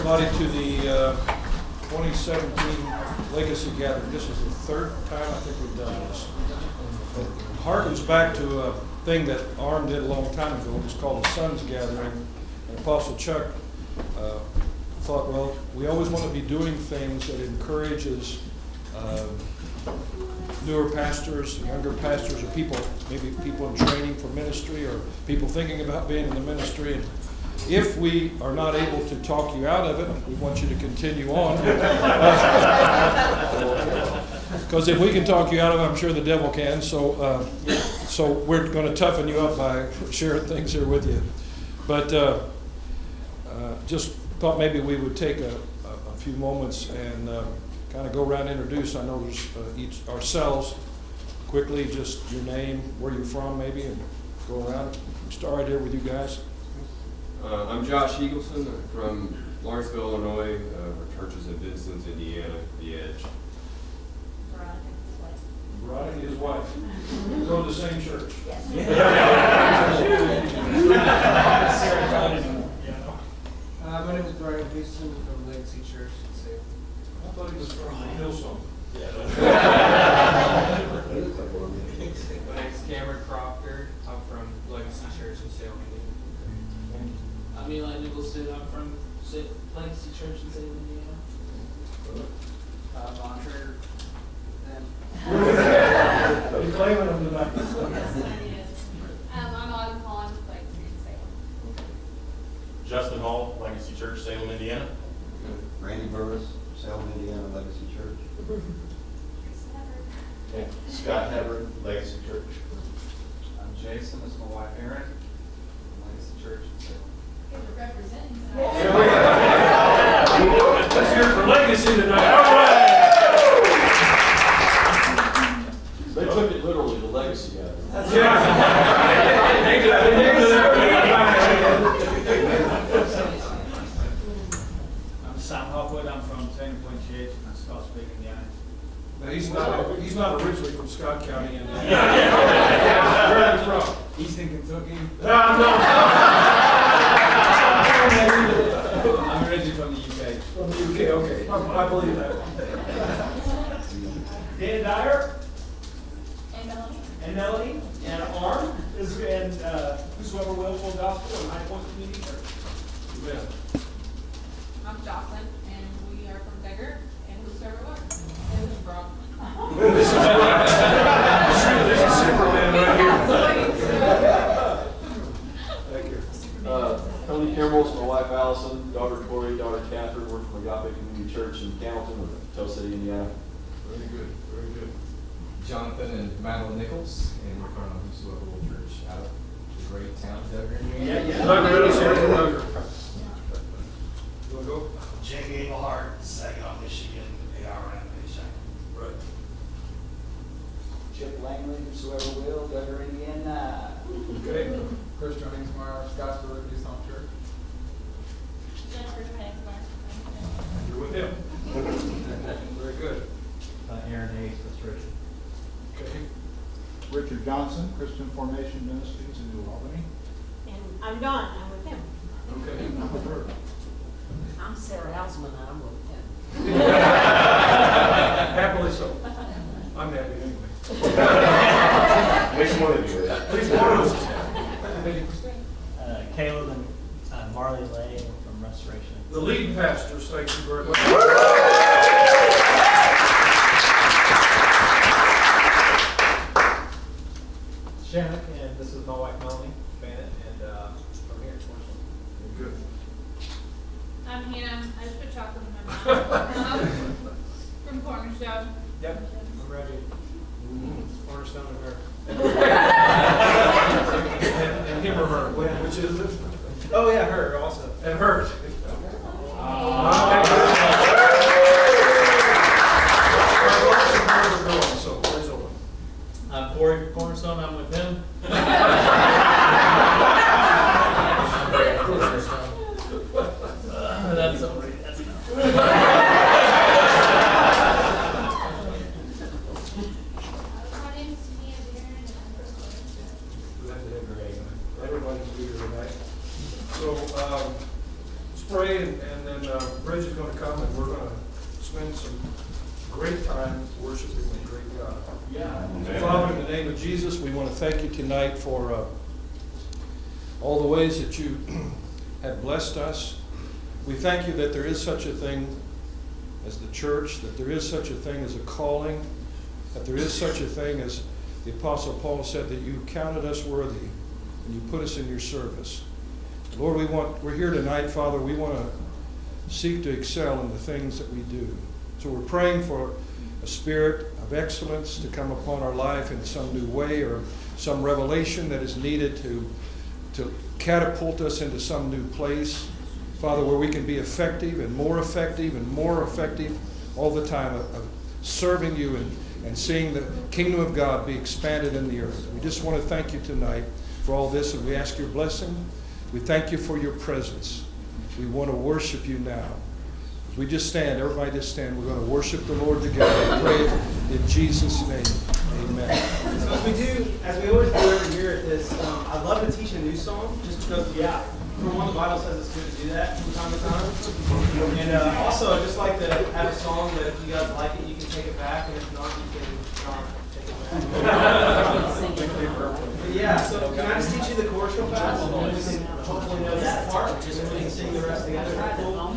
everybody to the 2017 Legacy Gathering. This is the third time I think we've done this. It harkens back to a thing that Arm did a long time ago. It was called the Sons Gathering. And Apostle Chuck thought, well, we always want to be doing things that encourages newer pastors, younger pastors, or people, maybe people in training for ministry, or people thinking about being in the ministry. And if we are not able to talk you out of it, we want you to continue on. Because if we can talk you out of it, I'm sure the devil can. So we're going to toughen you up by sharing things here with you. But just thought maybe we would take a few moments and kind of go around and introduce. I know there's each ourselves quickly, just your name, where you're from maybe, and go around. We start right here with you guys. I'm Josh Eagleson from Lawrenceville, Illinois. Our church is in Vincent, Indiana, The Edge. Veronica, his wife. Go to the same church. Yes. My name is Brian Houston from Legacy Church in Salem. I thought he was from Hillsong. My name is Cameron Crawford. I'm from Legacy Church in Salem. I'm Eli Nicholson. I'm from Legacy Church in Salem, Indiana. Von Trader. You're claiming them tonight. I'm Autumn Pond, Legacy in Salem. Justin Hall, Legacy Church, Salem, Indiana. Randy Burris, Salem, Indiana, Legacy Church. Yeah. Scott Hubbard, Legacy Church. I'm Jason. This is my wife Erin. Legacy Church in Salem. Good for representing tonight. Let's hear it for Legacy tonight. All right. They took it literally, the Legacy guy. I'm Sam Hopwood. I'm from Turning Point Church. I'm Scott speaking, Indiana. Now, he's not originally from Scott County, Indiana. Where are you from? Eastern Kentucky. No. I'm originally from the UK. From the UK, okay. I believe that. Dan Dyer And Melanie. and Melanie and Arm and whosoever will full gospel and High Point Community Church. Amen. I'm Jocelyn, and we are from Degger, and whosoever what? And who's from? This is Superman right here. Thank you. Tony Kimbrell's my wife Allison, daughter Tori, daughter Catherine. We're from Agape Community Church in Hamilton, or Tell City, Indiana. Very good, very good. Jonathan and Madeline Nichols, and we're from Whosoever Will Church out of the great town of Duggar, Indiana. Let us hear from Doug. You want to go? Jake Ablehart, Saginaw, Michigan, ARM, Right. Chip Langley, whosoever will, Duggar, Indiana. Okay. Chris Jonesmeyer, Scottsboro, Eastern Church. Jennifer Hansmeier. You're with him. Very good. Aaron Hayes, Frustration. Okay. Richard Johnson, Christian Formation Ministries in New Albany. And I'm Dawn, I'm with him. Okay. I'm with her. I'm Sarah Hausman, and I'm with him. Happily so. I'm happy anyway. Which one of you is? At least one of us is happy. Caleb and Marley Lay from Restoration. The lead pastors, thank you very much. Shannon, and this is my wife Melanie Bennett, and from here at Portsmouth. Good. I'm Hannah. I just put chocolate in my mouth. From Cornerstone. Yep, I'm ready. Cornerstone and her. And him or her, which is it? Oh yeah, her also. And her. I'm Corey from Cornerstone. I'm with him. That's already. That's enough. My name's Tia Darren, and I'm from Cornerstone. Everybody's here tonight. So, pray, and then Bridge is going to come, and we're going to spend some great time worshiping the great God. Yeah. So, Father, in the name of Jesus, we want to thank you tonight for all the ways that you have blessed us. We thank you that there is such a thing as the church, that there is such a thing as a calling, that there is such a thing as the Apostle Paul said, that you counted us worthy and you put us in your service. Lord, we're here tonight, Father. We want to seek to excel in the things that we do. So we're praying for a spirit of excellence to come upon our life in some new way, or some revelation that is needed to catapult us into some new place, Father, where we can be effective and more effective all the time of serving you and seeing the kingdom of God be expanded in the earth. We just want to thank you tonight for all this, and we ask your blessing. We thank you for your presence. We want to worship you now. As we just stand, everybody just stand. We're going to worship the Lord together. Pray in Jesus' name. Amen. So as we always do every year at this, I love to teach a new song, just because, for one, the Bible says it's good to do that from time to time. And also, I'd just like to have a song that if you guys like it, you can take it back, and if not, you can not take it back. But yeah, so can I just teach you the chorus real fast? And then we can hopefully know that part, and then we can sing the rest together. Cool?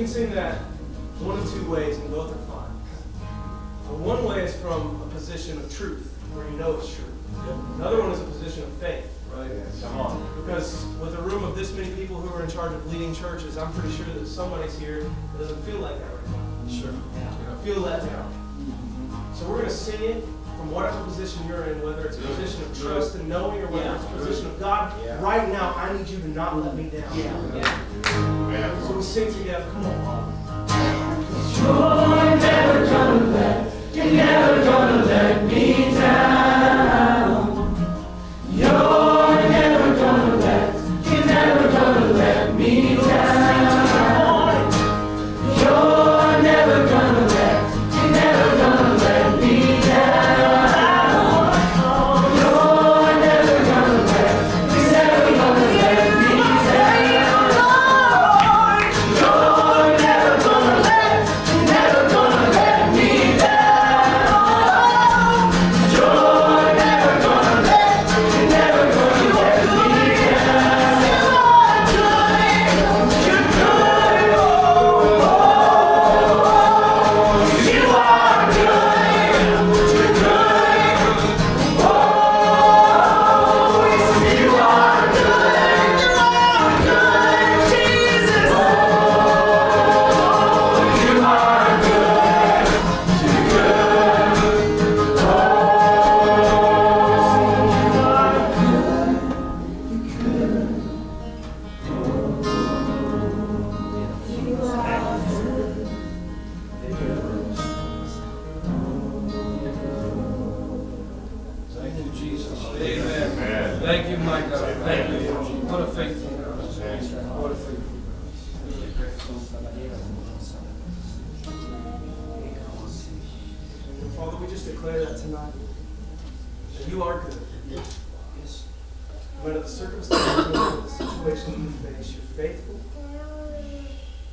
sing that one of two ways, and both are fine. One way is from a position of truth, where you know it's true. Another one is a position of faith, right? Come on. Because with a room of this many people who are in charge of leading churches, I'm pretty sure that somebody's here that doesn't feel like that right now. Sure. Feel let down. So we're going to sing it from whatever position you're in, whether it's a position of trust and knowing or whether it's a position of God. Right now, I need you to not let me down. So we sing together. Come on. You're never gonna let me down. You're never gonna let me down. You're never gonna let me down. You're never gonna let me down. You're never gonna let me down. You're never gonna let me Thank you, Jesus. Amen. Thank you, my God. Thank you. What a faithful God. What a faithful Father, we just declare that tonight. That you are good. No matter the circumstances, no matter the situation you face, you're faithful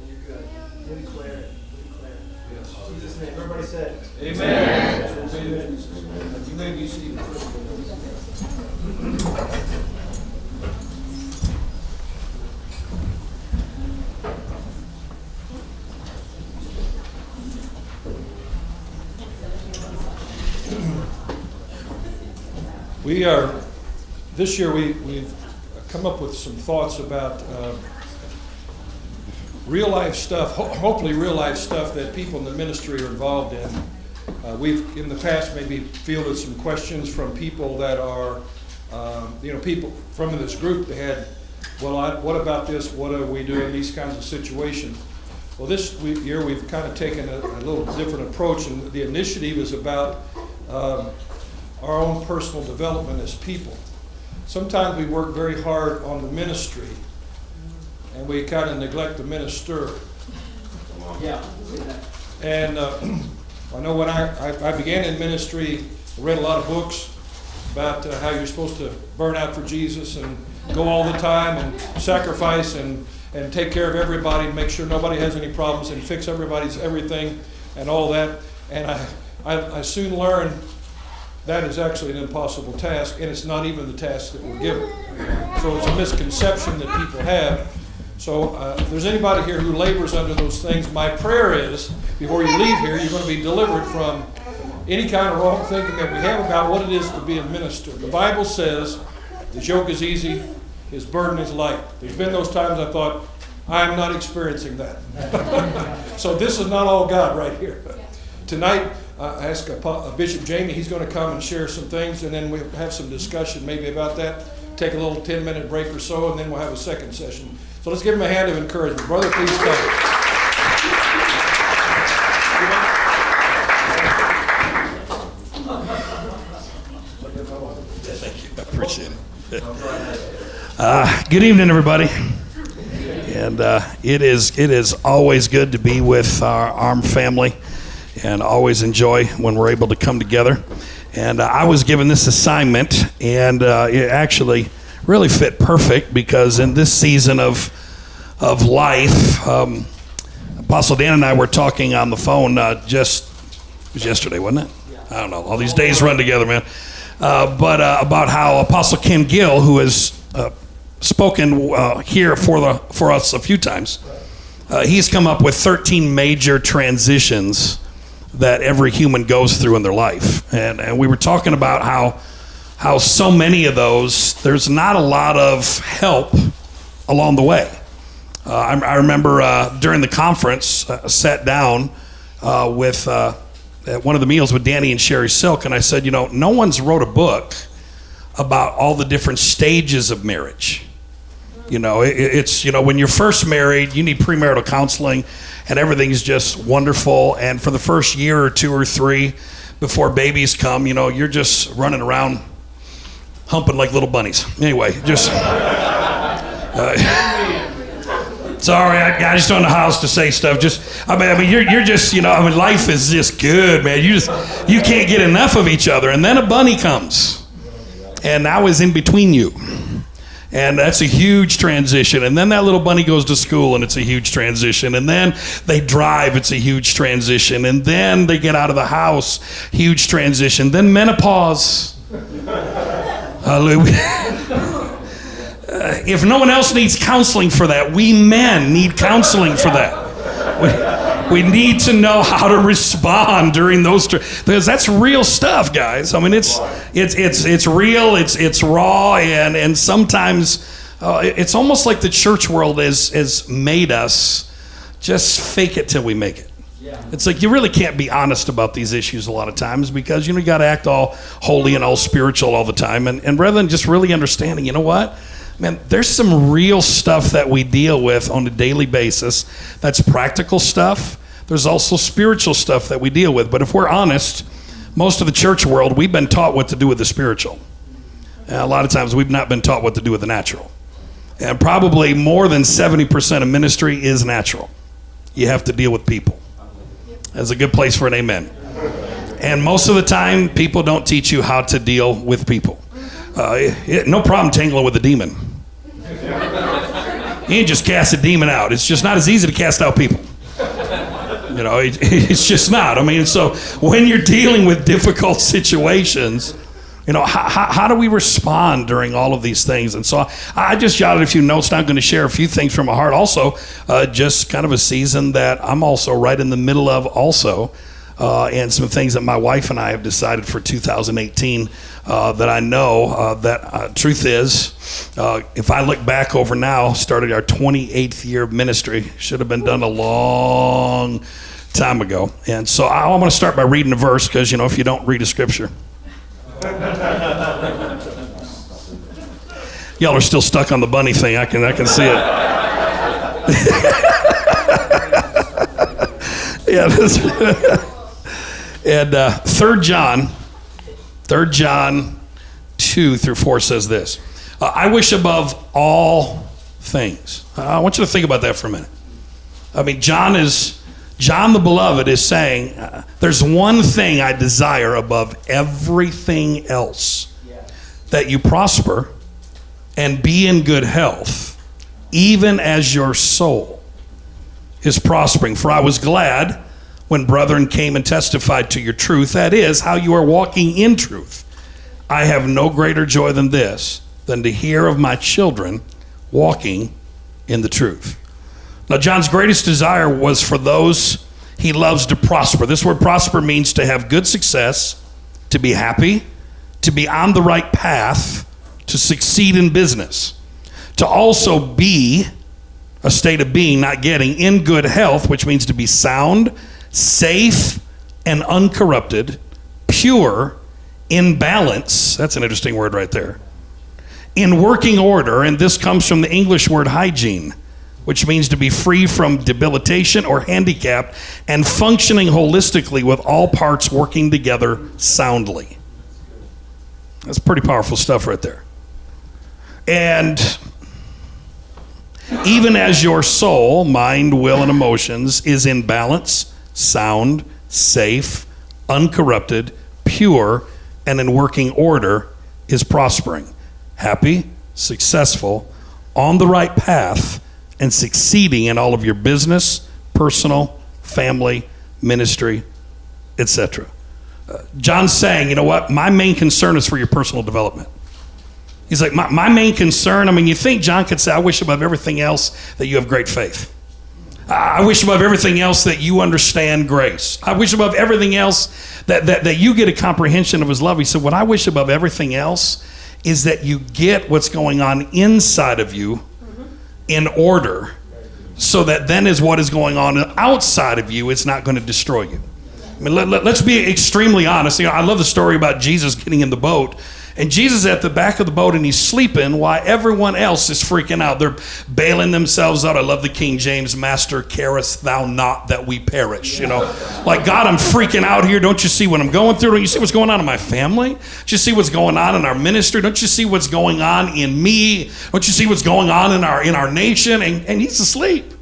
and you're good. We declare it. We declare it. Yes. In Jesus' name. Everybody said, Amen. Amen. You may be seated. We are, this year we've come up with some thoughts about real life stuff, hopefully real life stuff that people in the ministry are involved in. We've in the past maybe fielded some questions from people that are, people from this group that had, what about this, what are we doing, these kinds of situations. Well, this year we've kind of taken a little different approach, and the initiative is about our own personal development as people. Sometimes we work very hard on the ministry, and we kind of neglect the minister. yeah. And I know when I began in ministry, I read a lot of books about how you're supposed to burn out for Jesus and go all the time and sacrifice and take care of everybody and make sure nobody has any problems and fix everybody's everything and all that. And I soon learned that is actually an impossible task, and it's not even the task that we're given. So it's a misconception that people have. So if there's anybody here who labors under those things, my prayer is, before you leave here, you're going to be delivered from any kind of wrong thinking that we have about what it is to be a minister. The Bible says his yoke is easy, his burden is light. There's been those times I thought, I'm not experiencing that. So this is not all God right here. Tonight, I asked Bishop Jamie, he's going to come and share some things, and then we'll have some discussion maybe about that. Take a little 10-minute break or so, and then we'll have a second session. So let's give him a hand of encouragement. Brother, please come. Thank you. I appreciate it. Good evening, everybody. And it is always good to be with our ARM family, and always enjoy when we're able to come together. And I was given this assignment, and it actually really fit perfect, because in this season of life, Apostle Dan and I were talking on the phone it was yesterday, wasn't it? I don't know. All these days run together, man. But about how Apostle Ken Gill, who has spoken here for us a few times, he's come up with 13 major transitions that every human goes through in their life. And we were talking about how how so many of there's not a lot of help along the way. I remember during the conference, sat down with at one of the meals with Danny and Sherry Silk, and I said, no one's wrote a book about all the different stages of marriage. It's when you're first married, you need premarital counseling, and everything's just wonderful. And for the first year or 2 or 3 before babies come, you're just running around humping like little bunnies. Anyway, just sorry, I just don't know how else to say stuff. You're just, life is just good, man. You can't get enough of each other. And then a bunny comes, and now is in between you. And that's a huge transition. And then that little bunny goes to school, and it's a huge transition. And then they drive, it's a huge transition. And then they get out of the house, huge transition. Then menopause. Hallelujah. If no one else needs counseling for that, we men need counseling for that. We need to know how to respond during those, because that's real stuff, guys. I mean, it's real, it's raw, and sometimes it's almost like the church world has made us just fake it till we make it. It's like you really can't be honest about these issues a lot of times, because you got to act all holy and all spiritual all the time, and rather than just really understanding, what? Man, there's some real stuff that we deal with on a daily basis. That's practical stuff. There's also spiritual stuff that we deal with. But if we're honest, most of the church world, we've been taught what to do with the spiritual. And a lot of times we've not been taught what to do with the natural. And probably more than 70% of ministry is natural. You have to deal with people. That's a good place for an amen. And most of the time, people don't teach you how to deal with people. No problem tangling with a demon. You ain't just cast a demon out. It's just not as easy to cast out people. It's just not. I mean, so when you're dealing with difficult situations, how do we respond during all of these things? And so I just jotted a few notes. Now I'm going to share a few things from my heart. Also, just kind of a season that I'm also right in the middle of also. And some things that my wife and I have decided for 2018 that I know that truth is, if I look back over now, started our 28th year of ministry, should have been done a long time ago. And so I want to start by reading a verse, because, if you don't read a scripture, y'all are still stuck on the bunny thing. I can see it. Yeah. And 3 John 2 through 4 says this. I wish above all things. I want you to think about that for a minute. I mean, John the beloved is saying, there's one thing I desire above everything else, that you prosper and be in good health, even as your soul is prospering. For I was glad when brethren came and testified to your truth, that is, how you are walking in truth. I have no greater joy than this, than to hear of my children walking in the truth. Now, John's greatest desire was for those he loves to prosper. This word prosper means to have good success, to be happy, to be on the right path, to succeed in business, to also be, a state of being, not getting, in good health, which means to be sound, safe, and uncorrupted, pure, in balance. That's an interesting word right there. In working order, and this comes from the English word hygiene, which means to be free from debilitation or handicap and functioning holistically with all parts working together soundly. That's pretty powerful stuff right there. And even as your soul, mind, will, and emotions is in balance, sound, safe, uncorrupted, pure, and in working order, is prospering, happy, successful, on the right path, and succeeding in all of your business, personal, family, ministry, etc. John's saying, you know what? My main concern is for your personal development. He's like, my main concern, I mean, you think John could say, I wish above everything else that you have great faith. I wish above everything else that you understand grace. I wish above everything else that you get a comprehension of his love. He said, what I wish above everything else is that you get what's going on inside of you in order, so that then is what is going on outside of you, it's not going to destroy you. I mean, let's be extremely honest. I love the story about Jesus getting in the boat. And Jesus is at the back of the boat and he's sleeping while everyone else is freaking out. They're bailing themselves out. I love the King James, Master, carest thou not that we perish. Like, God, I'm freaking out here. Don't you see what I'm going through? Don't you see what's going on in my family? Don't you see what's going on in our ministry? Don't you see what's going on in me? Don't you see what's going on in our nation? And he's asleep.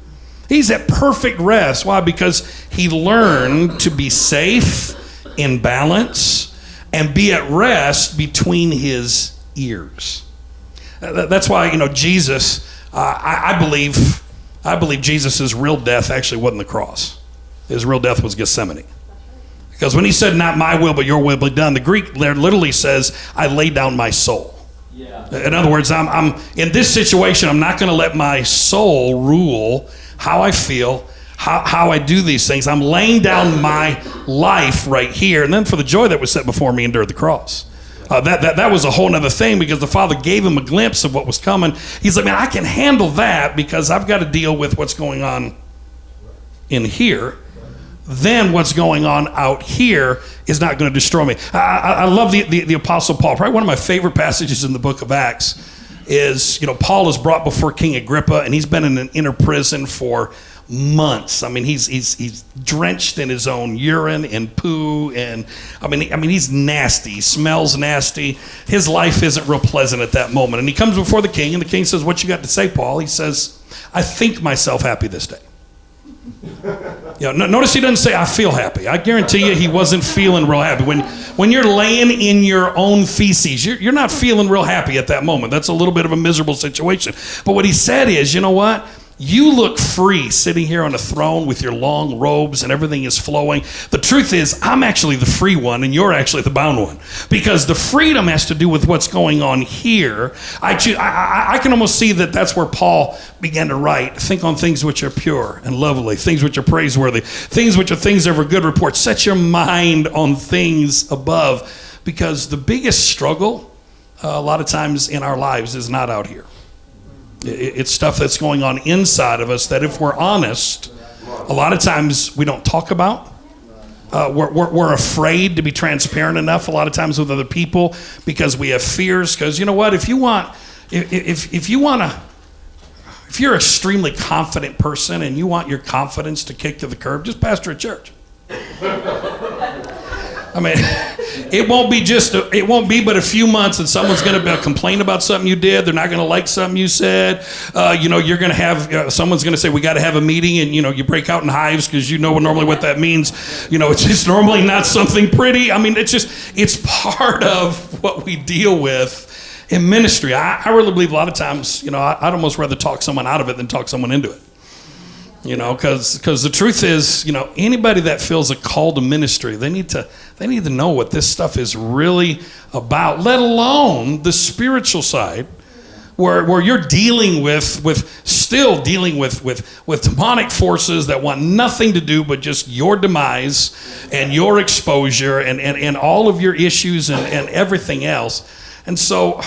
He's at perfect rest. Why? Because he learned to be safe, in balance, and be at rest between his ears. That's why, Jesus, I believe Jesus' real death actually wasn't the cross. His real death was Gethsemane. Because when he said, not my will, but your will be done, the Greek there literally says, I lay down my soul. Yeah. In other words, I'm in this situation, I'm not going to let my soul rule how I feel, how I do these things. I'm laying down my life right here. And then for the joy that was set before me, endured the cross. That was a whole other thing, because the Father gave him a glimpse of what was coming. He's like, man, I can handle that because I've got to deal with what's going on in here. Then what's going on out here is not going to destroy me. I love the Apostle Paul. Probably one of my favorite passages in the book of Acts is, Paul is brought before King Agrippa, and he's been in an inner prison for months. I mean, he's drenched in his own urine and poo, and I mean he's nasty. He smells nasty. His life isn't real pleasant at that moment. And he comes before the king, and the king says, "What you got to say, Paul?" He says, "I think myself happy this day." Notice he doesn't say, "I feel happy." I guarantee you he wasn't feeling real happy. When you're laying in your own feces, you're not feeling real happy at that moment. That's a little bit of a miserable situation. But what he said is, you know what? You look free sitting here on a throne with your long robes and everything is flowing. The truth is, I'm actually the free one and you're actually the bound one. Because the freedom has to do with what's going on here. I can almost see that that's where Paul began to write. Think on things which are pure and lovely, things which are praiseworthy, things which are things of a good report. Set your mind on things above. Because the biggest struggle, a lot of times in our lives, is not out here. It's stuff that's going on inside of us that, if we're honest, a lot of times we don't talk about. We're afraid to be transparent enough a lot of times with other people because we have fears. Because you know what? If you're an extremely confident person and you want your confidence to kick to the curb, just pastor a church. I mean, it won't be but a few months and someone's going to complain about something you did. They're not going to like something you said. You're going to have, someone's going to say, we got to have a meeting, and, you break out in hives because normally what that means. It's just normally not something pretty. I mean, it's part of what we deal with in ministry. I really believe a lot of times, I'd almost rather talk someone out of it than talk someone into it. Because the truth is, anybody that feels a call to ministry, they need to know what this stuff is really about, let alone the spiritual side, where you're dealing with demonic forces that want nothing to do but just your demise and your exposure and all of your issues and everything else. And so,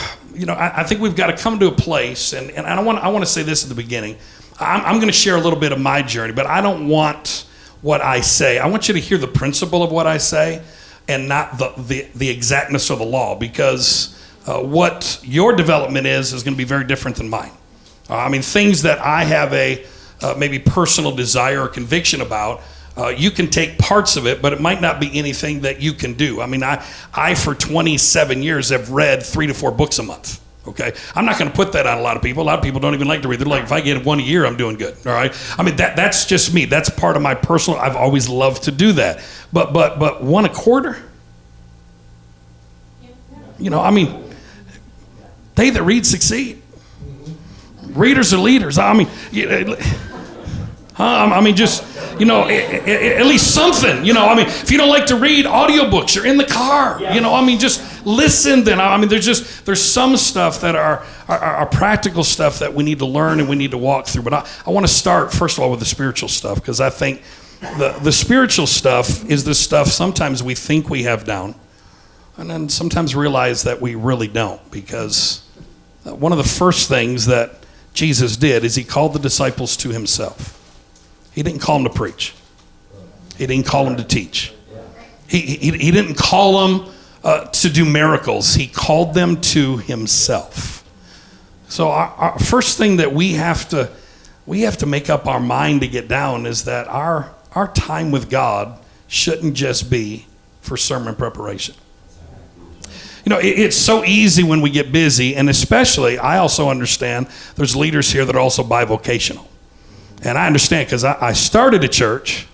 I think we've got to come to a place, and I want to say this at the beginning. I'm going to share a little bit of my journey, but I don't want what I say. I want you to hear the principle of what I say and not the exactness of the law, because what your development is going to be very different than mine. Things that I have a maybe personal desire or conviction about, you can take parts of it, but it might not be anything that you can do. I for 27 years have read 3 to 4 books a month. Okay, I'm not going to put that on a lot of people. A lot of people don't even like to read. They're like, if I get 1 a year, I'm doing good. All right. That's just me. That's part of my personal. I've always loved to do that. But 1 a quarter. They that read succeed. Readers are leaders. Just, at least something, if you don't like to read audiobooks, you're in the car, just listen, then I mean, there's some stuff that are practical stuff that we need to learn and we need to walk through. But I want to start, first of all, with the spiritual stuff, because I think the spiritual stuff is the stuff sometimes we think we have down, and then sometimes realize that we really don't, because one of the first things that Jesus did is he called the disciples to himself. He didn't call them to preach. He didn't call them to teach. He didn't call them to do miracles. He called them to himself. So our first thing that we have to make up our mind to get down is that our time with God shouldn't just be for sermon preparation. You know, it's so easy when we get busy, and especially, I also understand there's leaders here that are also bivocational. And I understand, because I started a church,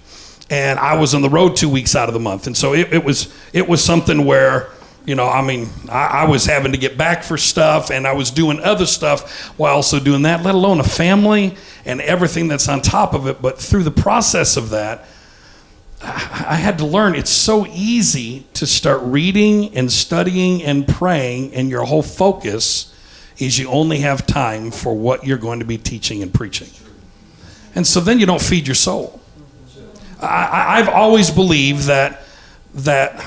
and I was on the road 2 weeks out of the month. And so it was something where, you know, I mean, I was having to get back for stuff, and I was doing other stuff while also doing that, let alone a family and everything that's on top of it. But through the process of that, I had to learn it's so easy to start reading and studying and praying, and your whole focus is you only have time for what you're going to be teaching and preaching. And so then you don't feed your soul. I've always believed that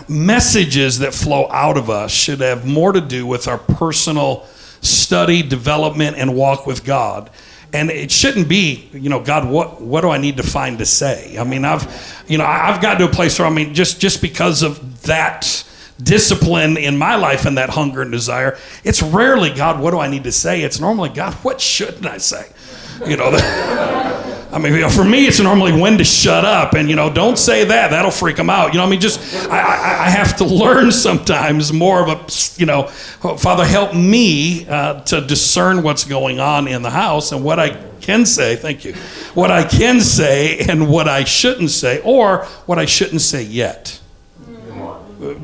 messages that flow out of us should have more to do with our personal study, development, and walk with God. And it shouldn't be, you know, God, what do I need to find to say? I mean, I've got to a place where, I mean, just because of that discipline in my life and that hunger and desire, it's rarely, God, what do I need to say? It's normally, God, what shouldn't I say? You know, I mean, you know, for me, it's normally when to shut up and, you know, don't say that. That'll freak them out. You know, I mean, I have to learn sometimes more of a, you know, Father, help me to discern what's going on in the house and what I can say. Thank you. What I can say and what I shouldn't say, or what I shouldn't say yet.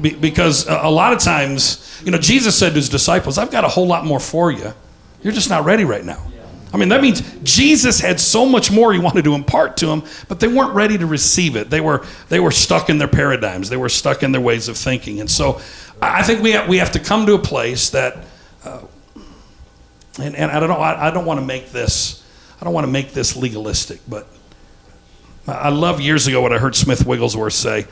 Because a lot of times, you know, Jesus said to his disciples, I've got a whole lot more for you. You're just not ready right now. I mean, that means Jesus had so much more he wanted to impart to them, but they weren't ready to receive it. They were stuck in their paradigms. They were stuck in their ways of thinking. And so I think we have to come to a place that, and I don't want to make this legalistic, but I love years ago what I heard Smith Wigglesworth say.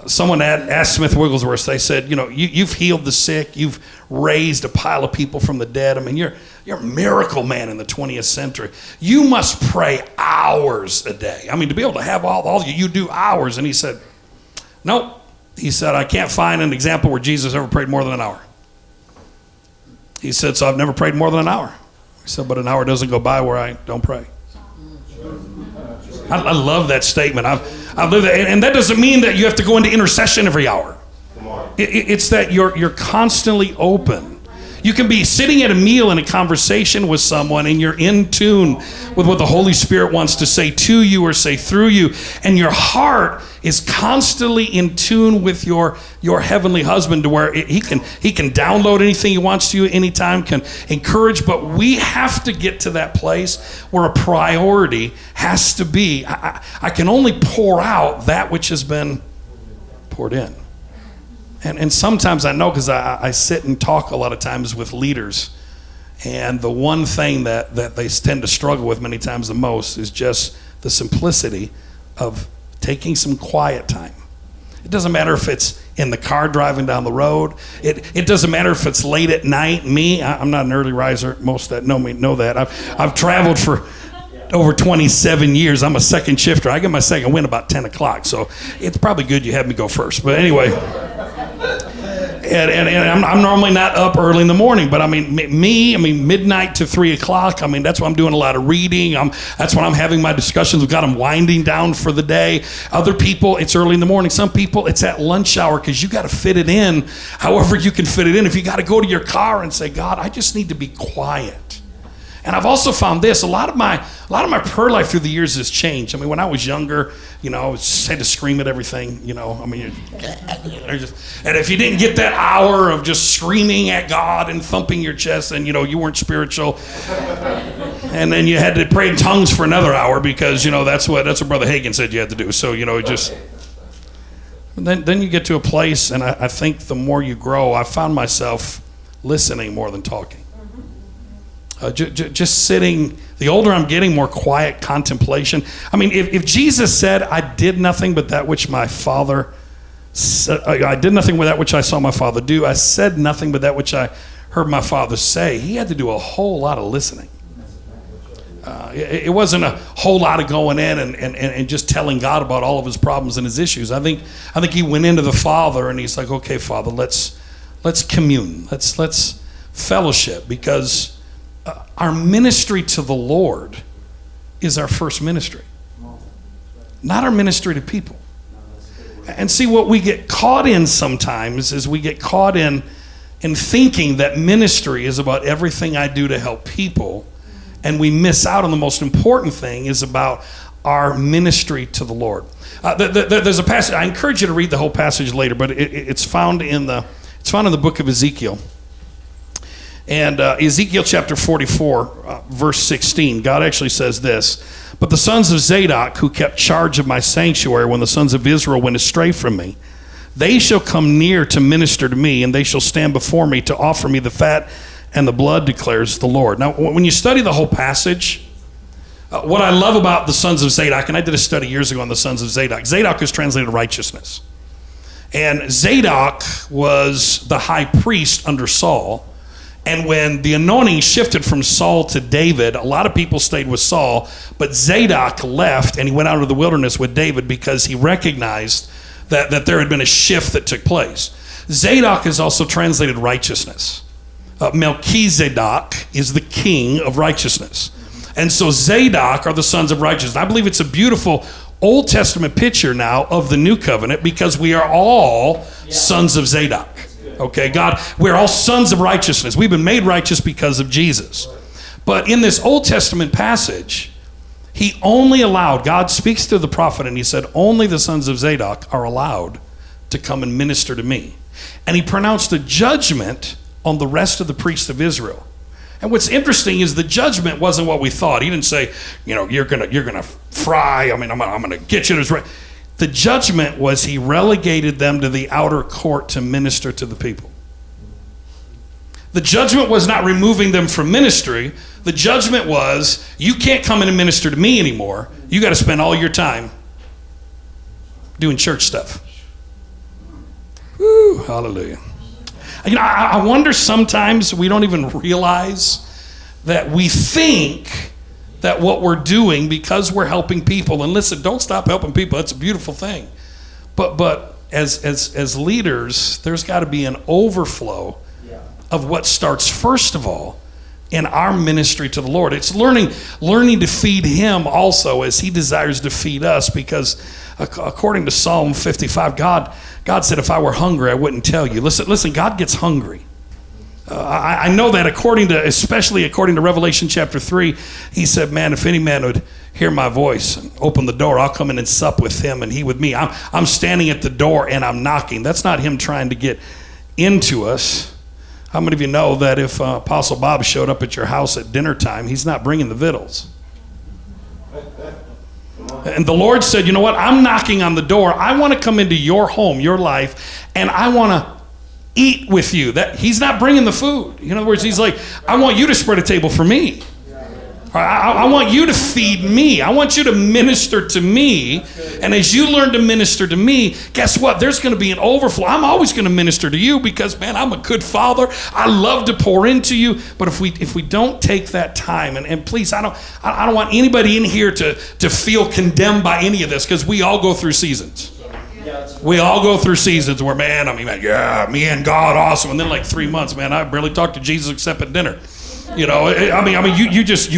Someone asked Smith Wigglesworth, they said, you know, you've healed the sick, you've raised a pile of people from the dead. I mean, you're a miracle man in the 20th century. You must pray hours a day. I mean, to be able to have all you do hours. And he said, nope. He said, I can't find an example where Jesus ever prayed more than an hour. He said, so I've never prayed more than an hour. He said, but an hour doesn't go by where I don't pray. I love that statement. I live that, and that doesn't mean that you have to go into intercession every hour. It's that you're constantly open. You can be sitting at a meal in a conversation with someone, and you're in tune with what the Holy Spirit wants to say to you or say through you, and your heart is constantly in tune with your heavenly husband, to where he can download anything he wants to you anytime, can encourage. But we have to get to that place where a priority has to be, I can only pour out that which has been poured in. And sometimes I know, because I sit and talk a lot of times with leaders, and the one thing that they tend to struggle with many times the most is just the simplicity of taking some quiet time. It doesn't matter if it's in the car driving down the road. It doesn't matter if it's late at night. I'm not an early riser. Most that know me know that. I've traveled for over 27 years. I'm a second shifter. I get my second wind about 10 o'clock. So it's probably good you had me go first. But anyway, and I'm normally not up early in the morning, but I mean, midnight to 3 o'clock, I mean, that's when I'm doing a lot of reading. That's when I'm having my discussions with God. I'm winding down for the day. Other people, it's early in the morning. Some people, it's at lunch hour, because you got to fit it in however you can fit it in. If you got to go to your car and say, God, I just need to be quiet. And I've also found this, a lot of my prayer life through the years has changed. I mean, when I was younger, you know, I just had to scream at everything, you know. I mean, and if you didn't get that hour of just screaming at God and thumping your chest, then, you know, you weren't spiritual. And then you had to pray in tongues for another hour, because, you know, that's what Brother Hagin said you had to do. So, you know, just... Then you get to a place, and I think the more you grow, I found myself listening more than talking. Just sitting. The older I'm getting, more quiet contemplation. I mean, if Jesus said, I did nothing but that which my Father said, I did nothing with that which I saw my Father do, I said nothing but that which I heard my Father say, he had to do a whole lot of listening. It wasn't a whole lot of going in and just telling God about all of his problems and his issues. I think he went into the Father and he's like, okay, Father, let's commune, let's fellowship, because our ministry to the Lord is our first ministry, not our ministry to people. And see, what we get caught in sometimes is we get caught in thinking that ministry is about everything I do to help people, and we miss out on the most important thing is about our ministry to the Lord. There's a passage. I encourage you to read the whole passage later, but it's found in the book of Ezekiel. And Ezekiel chapter 44, verse 16, God actually says this: "But the sons of Zadok, who kept charge of my sanctuary when the sons of Israel went astray from me, they shall come near to minister to me, and they shall stand before me to offer me the fat and the blood, declares the Lord." Now, when you study the whole passage, what I love about the sons of Zadok, and I did a study years ago on the sons of Zadok. Zadok is translated righteousness. And Zadok was the high priest under Saul. And when the anointing shifted from Saul to David, a lot of people stayed with Saul, but Zadok left and he went out into the wilderness with David because he recognized that there had been a shift that took place. Zadok is also translated righteousness. Melchizedek is the king of righteousness. And so Zadok are the sons of righteousness. I believe it's a beautiful Old Testament picture now of the new covenant, because we are all sons of Zadok. Okay, God, we're all sons of righteousness. We've been made righteous because of Jesus. But in this Old Testament passage, he only allowed, God speaks to the prophet and he said, only the sons of Zadok are allowed to come and minister to me. And he pronounced a judgment on the rest of the priests of Israel. And what's interesting is the judgment wasn't what we thought. He didn't say, you're gonna fry. I mean, I'm gonna get you to. The judgment was he relegated them to the outer court to minister to the people. The judgment was not removing them from ministry. The judgment was, you can't come in and minister to me anymore. You got to spend all your time doing church stuff. Woo, hallelujah. I wonder sometimes we don't even realize that we think that what we're doing, because we're helping people, and listen, don't stop helping people. That's a beautiful thing. But as leaders, there's got to be an overflow of what starts first of all in our ministry to the Lord. It's learning to feed him also as he desires to feed us, because according to Psalm 55, God said, if I were hungry, I wouldn't tell you. Listen, God gets hungry. I know that especially according to Revelation chapter 3, he said, man, if any man would hear my voice and open the door, I'll come in and sup with him and he with me. I'm standing at the door and I'm knocking. That's not him trying to get into us. How many of you know that if Apostle Bob showed up at your house at dinner time, he's not bringing the victuals? And the Lord said, you know what? I'm knocking on the door. I want to come into your home, your life, and I want to eat with you. That he's not bringing the food. In other words, he's like, I want you to spread a table for me. I want you to feed me. I want you to minister to me. And as you learn to minister to me, guess what? There's going to be an overflow. I'm always going to minister to you because, man, I'm a good father. I love to pour into you. But if we don't take that time, and please, I don't want anybody in here to feel condemned by any of this, because we all go through seasons. We all go through seasons where, man, me and God, awesome. And then like 3 months, man, I barely talk to Jesus except at dinner. You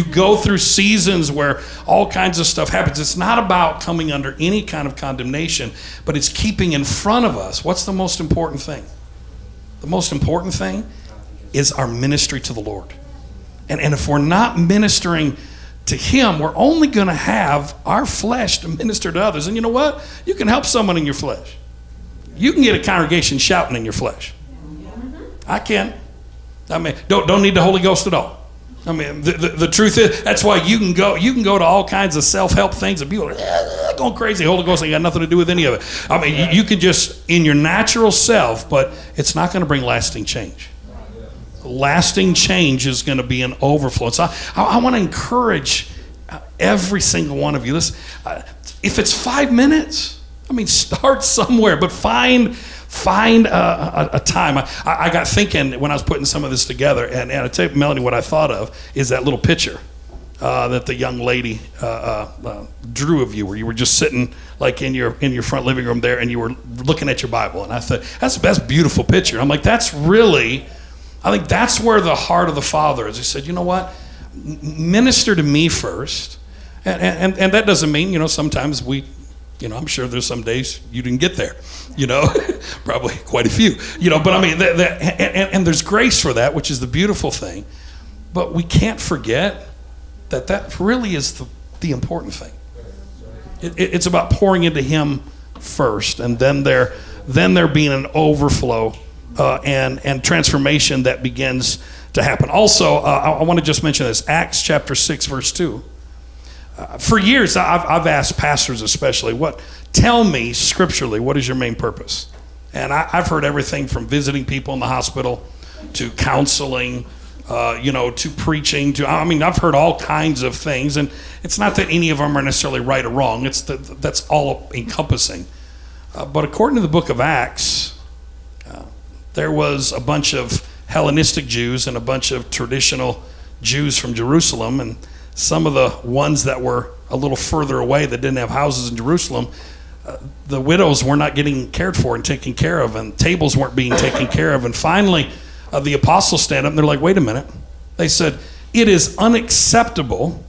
go through seasons where all kinds of stuff happens. It's not about coming under any kind of condemnation, but it's keeping in front of us. What's the most important thing? The most important thing is our ministry to the Lord. And if we're not ministering to him, we're only going to have our flesh to minister to others. And you know what? You can help someone in your flesh. You can get a congregation shouting in your flesh. I can. Don't need the Holy Ghost at all. I mean, the truth is, that's why you can go to all kinds of self-help things and people are going crazy. Holy Ghost ain't got nothing to do with any of it. I mean, you can just, in your natural self, but it's not going to bring lasting change. Lasting change is going to be an overflow. So I want to encourage every single one of you. Listen, if it's 5 minutes, I mean, start somewhere, but find a time. I got thinking when I was putting some of this together, and I tell you, Melanie, what I thought of is that little picture that the young lady drew of you, where you were just sitting like in your front living room there, and you were looking at your Bible. And I thought, that's the best beautiful picture. I'm like, I think that's where the heart of the Father is. He said, you know what? Minister to me first. And that doesn't mean, sometimes I'm sure there's some days you didn't get there, probably quite a few, but I mean, and there's grace for that, which is the beautiful thing. But we can't forget that really is the important thing. It's about pouring into Him first, and then there being an overflow and transformation that begins to happen. Also, I want to just mention this, Acts chapter 6, verse 2. For years, I've asked pastors especially, tell me scripturally, what is your main purpose? And I've heard everything from visiting people in the hospital to counseling, to preaching. I've heard all kinds of things. And it's not that any of them are necessarily right or wrong. That's all encompassing. But according to the book of Acts, there was a bunch of Hellenistic Jews and a bunch of traditional Jews from Jerusalem, and some of the ones that were a little further away that didn't have houses in Jerusalem, the widows were not getting cared for and taken care of, and tables weren't being taken care of. And finally, the apostles stand up and they're like, wait a minute. They said, it is unacceptable.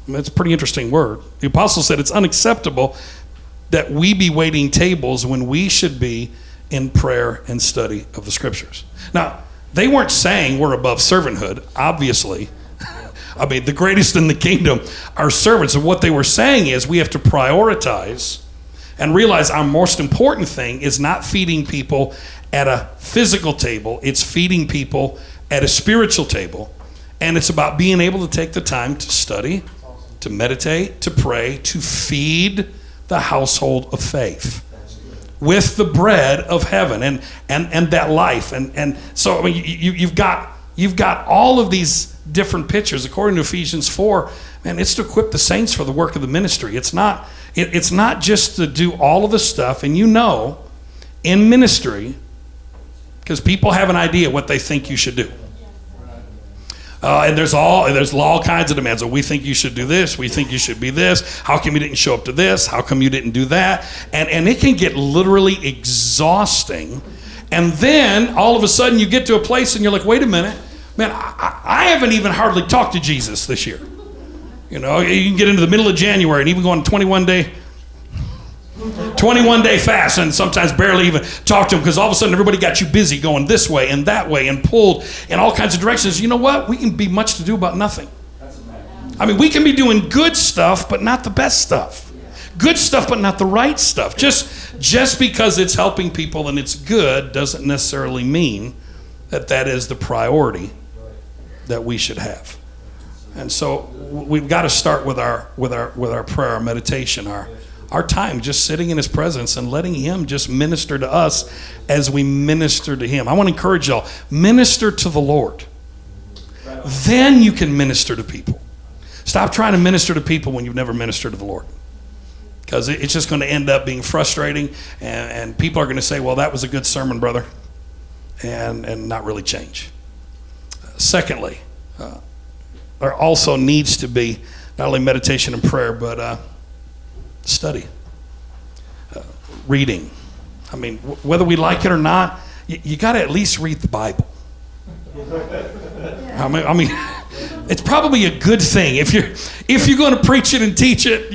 That's a pretty interesting word. The apostles said it's unacceptable that we be waiting tables when we should be in prayer and study of the scriptures. Now, they weren't saying we're above servanthood, obviously. The greatest in the kingdom are servants. And what they were saying is we have to prioritize and realize our most important thing is not feeding people at a physical table. It's feeding people at a spiritual table. And it's about being able to take the time to study, to meditate, to pray, to feed the household of faith with the bread of heaven and that life. And so you've got all of these different pictures. According to Ephesians 4, man, it's to equip the saints for the work of the ministry. It's not just to do all of the stuff. And in ministry, because people have an idea what they think you should do. And there's all kinds of demands. So we think you should do this. We think you should be this. How come you didn't show up to this? How come you didn't do that? And it can get literally exhausting. And then all of a sudden you get to a place and you're like, wait a minute. Man, I haven't even hardly talked to Jesus this year. You can get into the middle of January and even go on a 21-day fast and sometimes barely even talk to him because all of a sudden everybody got you busy going this way and that way and pulled in all kinds of directions. You know what? We can be much to do about nothing. We can be doing good stuff, but not the best stuff. Good stuff, but not the right stuff. Just because it's helping people and it's good doesn't necessarily mean that is the priority that we should have. And so we've got to start with our prayer, our meditation, our time just sitting in His presence and letting Him just minister to us as we minister to Him. I want to encourage y'all, minister to the Lord. Then you can minister to people. Stop trying to minister to people when you've never ministered to the Lord, because it's just going to end up being frustrating, and people are going to say, well, that was a good sermon, brother, and not really change. Secondly, there also needs to be not only meditation and prayer, but study, reading. Whether we like it or not, you got to at least read the Bible. It's probably a good thing if you're going to preach it and teach it.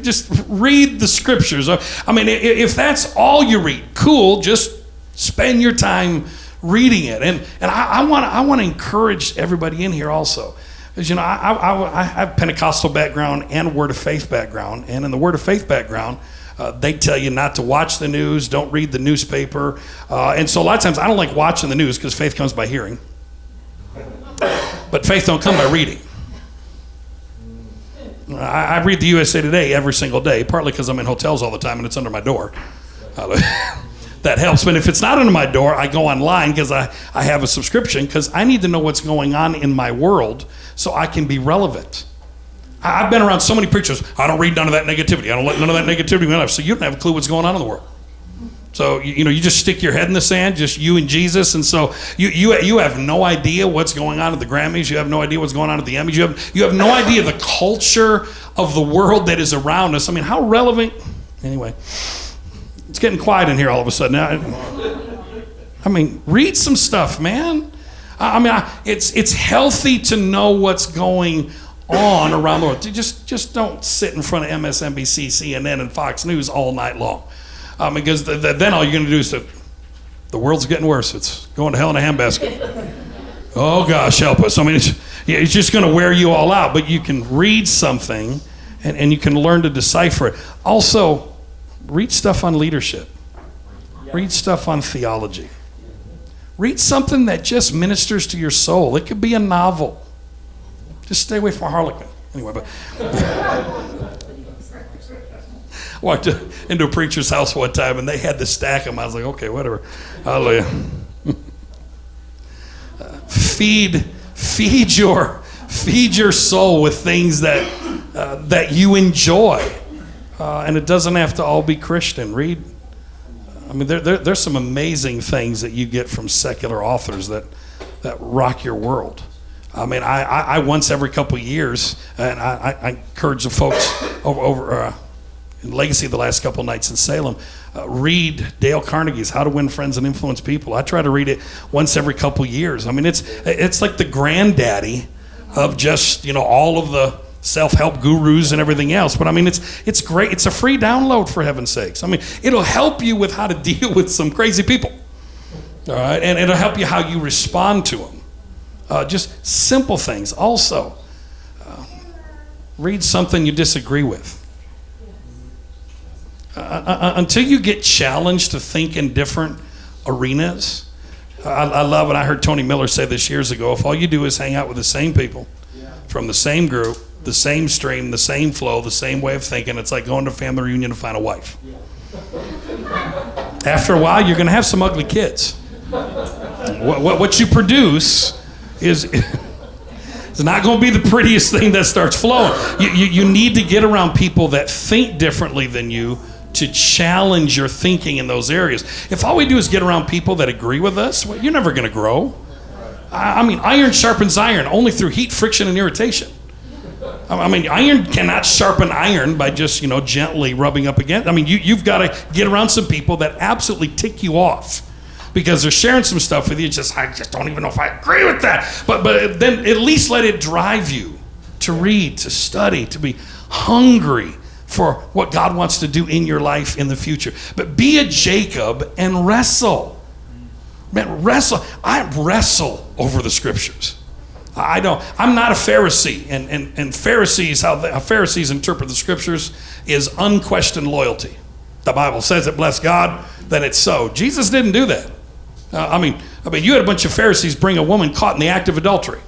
Just read the scriptures. If that's all you read, cool. Just spend your time reading it. And I want to encourage everybody in here also. Because, I have Pentecostal background and Word of Faith background. And in the Word of Faith background, they tell you not to watch the news, don't read the newspaper. And so a lot of times I don't like watching the news because faith comes by hearing. But faith don't come by reading. I read the USA Today every single day, partly because I'm in hotels all the time and it's under my door. That helps. But if it's not under my door, I go online because I have a subscription because I need to know what's going on in my world so I can be relevant. I've been around so many preachers. I don't read none of that negativity. I don't let none of that negativity in my life. So you don't have a clue what's going on in the world. So, you just stick your head in the sand, just you and Jesus. And so you have no idea what's going on at the Grammys. You have no idea what's going on at the Emmys. You have no idea the culture of the world that is around us. I mean, how relevant? Anyway, it's getting quiet in here all of a sudden. I mean, read some stuff, man. It's healthy to know what's going on around the world. Just don't sit in front of MSNBC, CNN, and Fox News all night long. Because then all you're going to do is the world's getting worse. It's going to hell in a handbasket. Oh, gosh, help us. I mean, it's just going to wear you all out. But you can read something, and you can learn to decipher it. Also, read stuff on leadership. Read stuff on theology. Read something that just ministers to your soul. It could be a novel. Just stay away from Harlequin. Anyway, but walked into a preacher's house one time and they had to stack them. I was like, okay, whatever. Hallelujah. Feed your soul with things that you enjoy, and it doesn't have to all be Christian. Read. I mean, there's some amazing things that you get from secular authors that rock your world. I mean, I once every couple of years, and I encourage the folks over in Legacy the last couple of nights in Salem, read Dale Carnegie's How to Win Friends and Influence People. I try to read it once every couple of years. I mean, it's like the granddaddy of just, all of the self-help gurus and everything else. But I mean, it's great. It's a free download, for heaven's sakes. I mean, it'll help you with how to deal with some crazy people. All right, and it'll help you how you respond to them. Just simple things. Also, read something you disagree with. Until you get challenged to think in different arenas. I love it. I heard Tony Miller say this years ago. If all you do is hang out with the same people from the same group, the same stream, the same flow, the same way of thinking, it's like going to a family reunion to find a wife. After a while, you're going to have some ugly kids. What you produce is it's not going to be the prettiest thing that starts flowing. You need to get around people that think differently than you to challenge your thinking in those areas. If all we do is get around people that agree with us, well, you're never going to grow. I mean, iron sharpens iron only through heat, friction, and irritation. I mean, iron cannot sharpen iron by just, gently rubbing up against. I mean, you've got to get around some people that absolutely tick you off because they're sharing some stuff with you. I just don't even know if I agree with that. But then at least let it drive you to read, to study, to be hungry for what God wants to do in your life in the future. But be a Jacob and wrestle. Man, wrestle. I wrestle over the scriptures. I'm not a Pharisee, and Pharisees, how Pharisees interpret the scriptures is unquestioned loyalty. The Bible says it, bless God, then it's so. Jesus didn't do that. I mean, you had a bunch of Pharisees bring a woman caught in the act of adultery.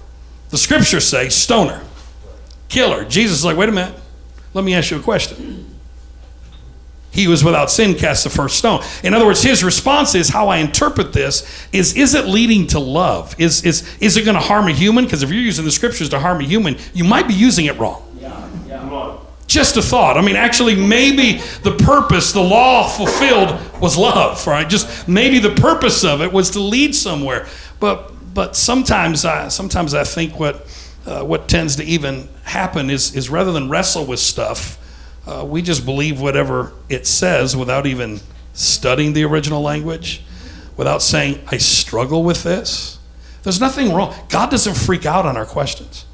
The scriptures say, stone her, kill her. Jesus is like, wait a minute, let me ask you a question. He was without sin cast the first stone. In other words, his response is, how I interpret this is it leading to love? Is it going to harm a human? Because if you're using the scriptures to harm a human, you might be using it wrong. Just a thought. I mean, actually, maybe the purpose, the law fulfilled was love, right? Just maybe the purpose of it was to lead somewhere. But sometimes I think what tends to even happen is rather than wrestle with stuff, we just believe whatever it says without even studying the original language, without saying, I struggle with this. There's nothing wrong. God doesn't freak out on our questions.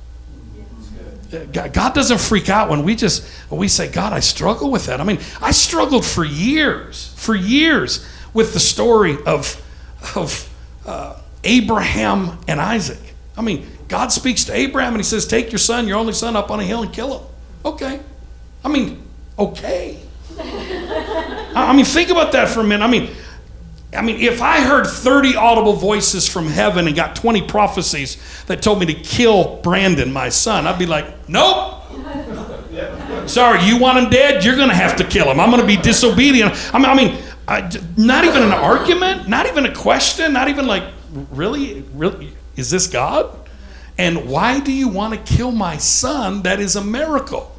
God doesn't freak out when we say, God, I struggle with that. I mean, I struggled for years with the story of Abraham and Isaac. I mean, God speaks to Abraham and he says, take your son, your only son, up on a hill and kill him. Okay. Okay. I mean, think about that for a minute. I mean, I mean, if I heard 30 audible voices from heaven and got 20 prophecies that told me to kill Brandon, my son, I'd be like, nope. Sorry, you want him dead? You're going to have to kill him. I'm going to be disobedient. Not even an argument, not even a question, not even like, really? Is this God? And why do you want to kill my son? That is a miracle.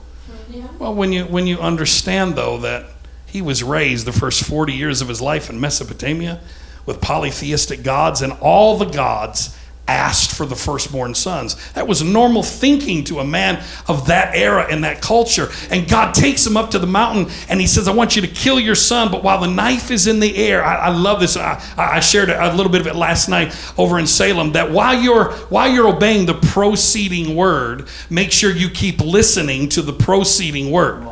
Yeah. Well, when you understand, though, that he was raised the first 40 years of his life in Mesopotamia with polytheistic gods, and all the gods asked for the firstborn sons. That was normal thinking to a man of that era and that culture. And God takes him up to the mountain and he says, I want you to kill your son, but while the knife is in the air, I love this. I shared a little bit of it last night over in Salem, that while you're obeying the proceeding word, make sure you keep listening to the proceeding word.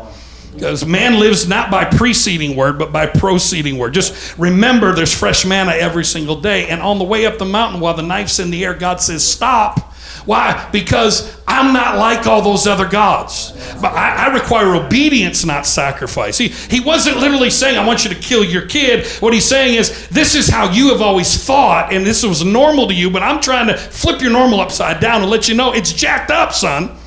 Because man lives not by preceding word, but by proceeding word. Just remember there's fresh manna every single day. And on the way up the mountain while the knife's in the air, God says, stop. Why? Because I'm not like all those other gods. But I require obedience, not sacrifice. He wasn't literally saying, I want you to kill your kid. What he's saying is, this is how you have always thought, and this was normal to you, but I'm trying to flip your normal upside down and let you know it's jacked up, son.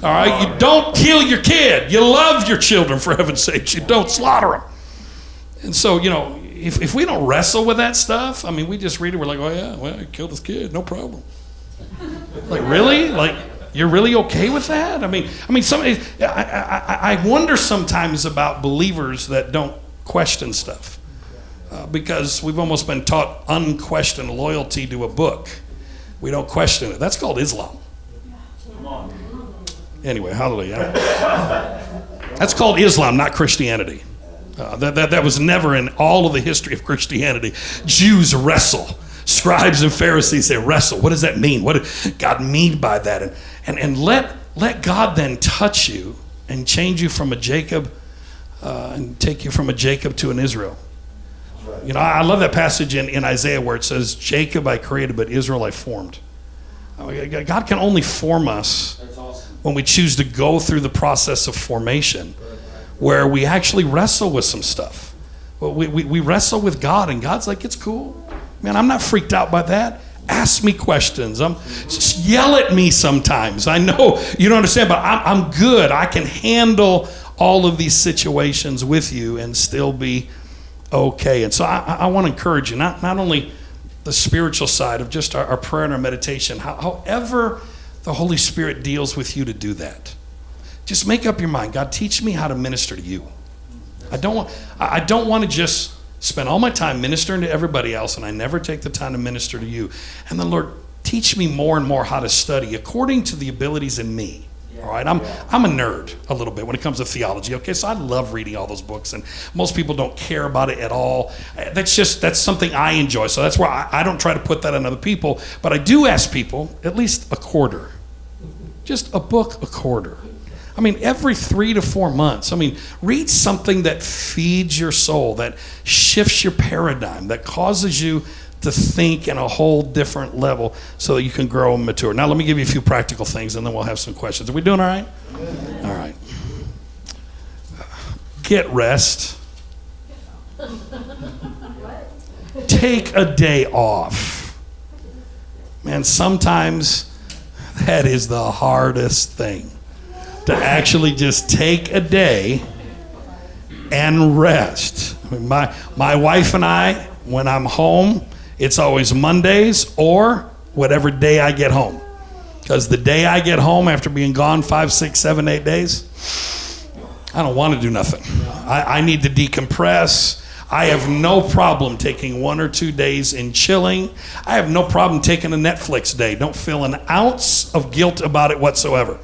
All right, you don't kill your kid. You love your children, for heaven's sakes. You don't slaughter them. And so, if we don't wrestle with that stuff, I mean, we just read it. We're like, oh yeah, well, I killed this kid, no problem. Like, really? Like, you're really okay with that? I mean, I wonder sometimes about believers that don't question stuff, because we've almost been taught unquestioned loyalty to a book. We don't question it. That's called Islam. Anyway, hallelujah. That's called Islam, not Christianity. That was never in all of the history of Christianity. Jews wrestle. Scribes and Pharisees say wrestle. What does that mean? What did God mean by that? And let God then touch you and change you from a Jacob and take you from a Jacob to an Israel. I love that passage in Isaiah where it says, Jacob I created, but Israel I formed. God can only form us when we choose to go through the process of formation, where we actually wrestle with some stuff. We wrestle with God, and God's like, it's cool. Man, I'm not freaked out by that. Ask me questions. Just yell at me sometimes. I know you don't understand, but I'm good. I can handle all of these situations with you and still be okay. And so I want to encourage you, not only the spiritual side of just our prayer and our meditation, however the Holy Spirit deals with you to do that. Just make up your mind. God, teach me how to minister to you. I don't want to just spend all my time ministering to everybody else, and I never take the time to minister to you. And then, Lord, teach me more and more how to study according to the abilities in me. All right, I'm a nerd a little bit when it comes to theology. Okay, so I love reading all those books, and most people don't care about it at all. That's something I enjoy. So that's why I don't try to put that on other people. But I do ask people at least a quarter, just a book a quarter. I mean, every 3 to 4 months. I mean, read something that feeds your soul, that shifts your paradigm, that causes you to think in a whole different level so that you can grow and mature. Now, let me give you a few practical things, and then we'll have some questions. Are we doing all right? All right. Get rest. Take a day off. Man, sometimes that is the hardest thing, to actually just take a day and rest. I mean, my wife and I, when I'm home, it's always Mondays or whatever day I get home. Because the day I get home after being gone 5, 6, 7, 8 days, I don't want to do nothing. I need to decompress. I have no problem taking 1 or 2 days in chilling. I have no problem taking a Netflix day. Don't feel an ounce of guilt about it whatsoever.